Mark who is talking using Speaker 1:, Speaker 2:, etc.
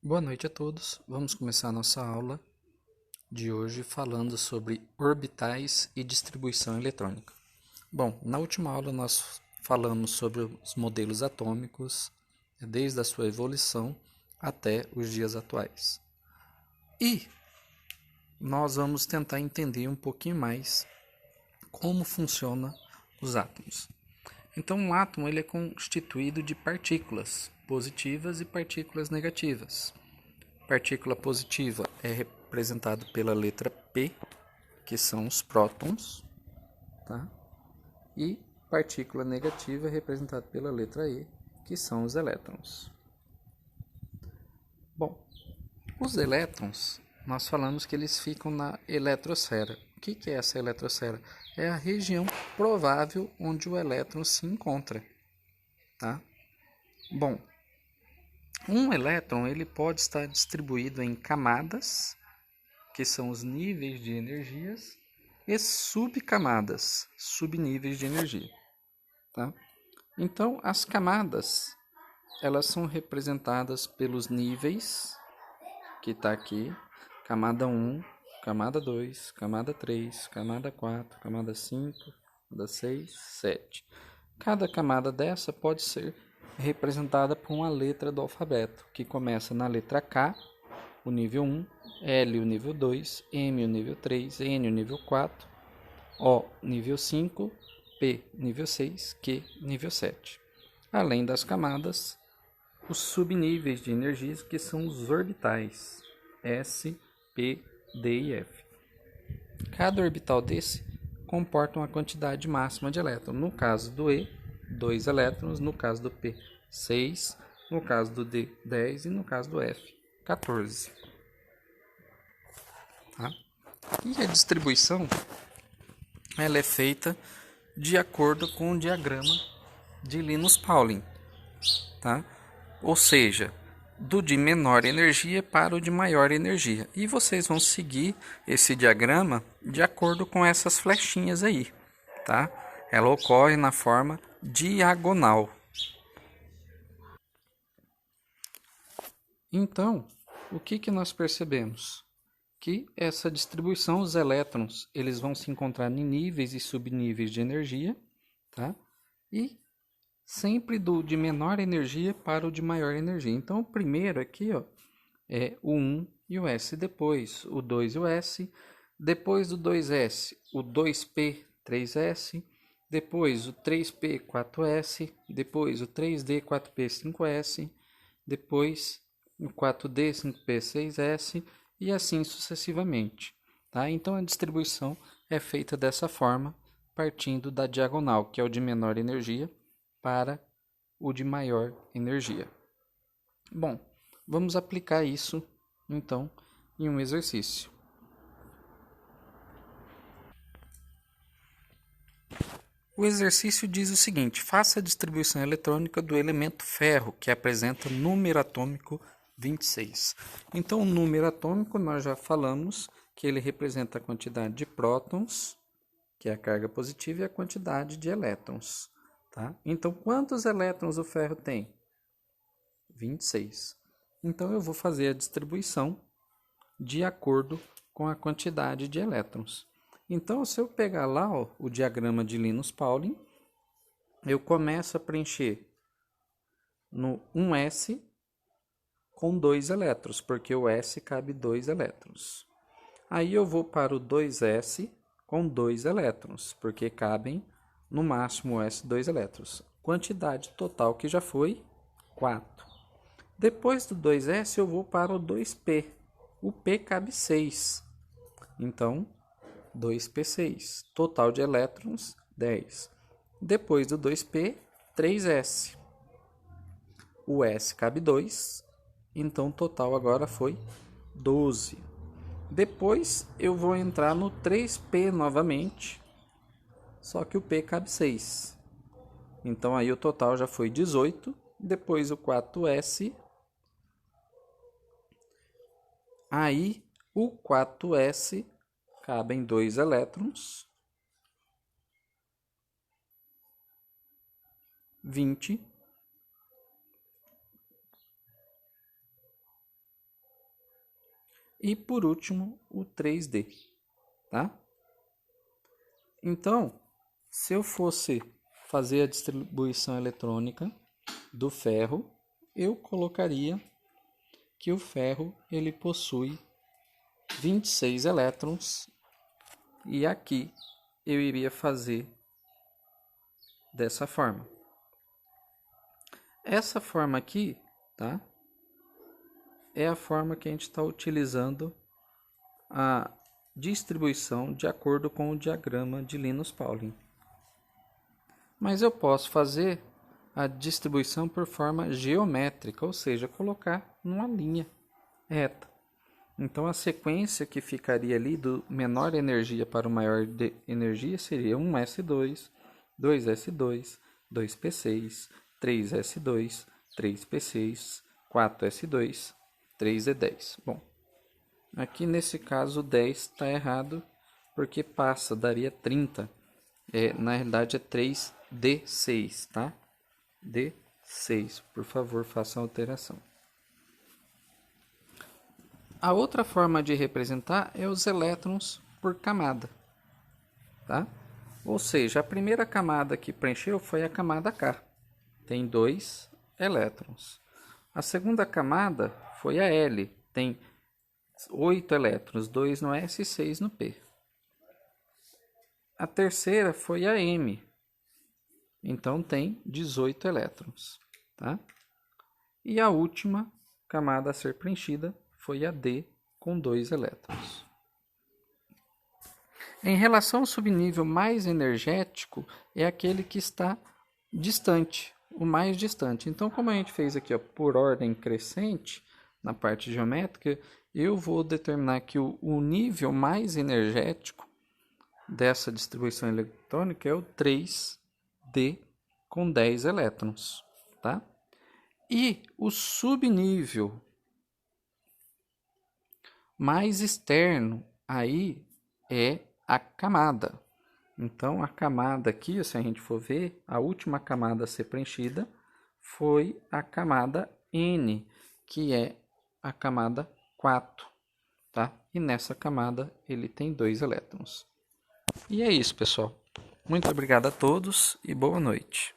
Speaker 1: Boa noite a todos. Vamos começar a nossa aula de hoje falando sobre orbitais e distribuição eletrônica. Bom, na última aula nós falamos sobre os modelos atômicos, desde a sua evolução até os dias atuais. E nós vamos tentar entender um pouquinho mais como funciona os átomos. Então, um átomo ele é constituído de partículas positivas e partículas negativas. Partícula positiva é representada pela letra P, que são os prótons, tá? E partícula negativa é representada pela letra E, que são os elétrons. Bom, os elétrons, nós falamos que eles ficam na eletrosfera. O que é essa eletrosfera? É a região provável onde o elétron se encontra, tá? Bom, um elétron ele pode estar distribuído em camadas, que são os níveis de energias, e subcamadas, subníveis de energia. Tá? Então, as camadas, elas são representadas pelos níveis, que está aqui, camada 1, camada 2, camada 3, camada 4, camada 5, camada 6, 7. Cada camada dessa pode ser representada por uma letra do alfabeto, que começa na letra K, o nível 1, L o nível 2, M o nível 3, N o nível 4, O nível 5, P nível 6, Q nível 7. Além das camadas, os subníveis de energias, que são os orbitais S, P, D e F. Cada orbital desse comporta uma quantidade máxima de elétrons. No caso do E, 2 elétrons, no caso do P, 6, no caso do D, 10 e no caso do F, 14. Tá? E a distribuição ela é feita de acordo com o diagrama de Linus-Pauling, tá? Ou seja, do de menor energia para o de maior energia. E vocês vão seguir esse diagrama de acordo com essas flechinhas aí, tá? Ela ocorre na forma diagonal. Então, o que nós percebemos? Que essa distribuição, os elétrons, eles vão se encontrar em níveis e subníveis de energia, tá? E sempre do de menor energia para o de maior energia. Então, o primeiro aqui, ó, é o 1 e o S, depois o 2 e o S, depois do 2S, o 2P, 3S, depois o 3P, 4S, depois o 3D, 4P, 5S, depois o 4D, 5P, 6S e assim sucessivamente. Tá? Então a distribuição é feita dessa forma, partindo da diagonal, que é o de menor energia, para o de maior energia. Bom, vamos aplicar isso então em um exercício. O exercício diz o seguinte: faça a distribuição eletrônica do elemento ferro, que apresenta número atômico 26. Então, o número atômico nós já falamos que ele representa a quantidade de prótons, que é a carga positiva, e a quantidade de elétrons. Tá? Então, quantos elétrons o ferro tem? 26. Então, eu vou fazer a distribuição de acordo com a quantidade de elétrons. Então, se eu pegar lá ó, o diagrama de Linus-Pauling, eu começo a preencher no 1s com 2 elétrons, porque o S cabe 2 elétrons. Aí eu vou para o 2s com 2 elétrons, porque cabem no máximo S 2 elétrons. Quantidade total que já foi 4. Depois do 2s eu vou para o 2p. O P cabe 6. Então, 2p6. Total de elétrons, 10. Depois do 2p, 3s. O S cabe 2. Então, o total agora foi 12. Depois, eu vou entrar no 3p novamente. Só que o P cabe 6. Então, aí o total já foi 18. Depois, o 4s. Aí, o 4s cabem 2 elétrons, 20. e por último o 3D, tá? Então, se eu fosse fazer a distribuição eletrônica do ferro, eu colocaria que o ferro ele possui 26 elétrons e aqui eu iria fazer dessa forma. Essa forma aqui, tá? É a forma que a gente está utilizando a distribuição de acordo com o diagrama de Linus Pauling. Mas eu posso fazer a distribuição por forma geométrica, ou seja, colocar numa linha reta. Então a sequência que ficaria ali do menor energia para o maior de energia seria 1s2, 2s2, 2p6, 3s2, 3p6, 4s2, 3e10. Bom, aqui nesse caso 10 está errado porque passa, daria 30. Na realidade é 3d6, tá? D6, por favor, faça a alteração. A outra forma de representar é os elétrons por camada, tá? Ou seja, a primeira camada que preencheu foi a camada K, tem 2 elétrons. A segunda camada foi a L, tem 8 elétrons, 2 no S e 6 no P. A terceira foi a M, então tem 18 elétrons, tá? E a última camada a ser preenchida foi a D, com 2 elétrons. Em relação ao subnível mais energético, é aquele que está distante, o mais distante. Então, como a gente fez aqui, ó, por ordem crescente, na parte geométrica, eu vou determinar que o nível mais energético dessa distribuição eletrônica é o 3D com 10 elétrons, tá? E o subnível mais externo aí é a camada. Então, a camada aqui, se a gente for ver, a última camada a ser preenchida foi a camada N, que é a camada 4, tá? E nessa camada ele tem 2 elétrons. E é isso, pessoal. Muito obrigado a todos e boa noite.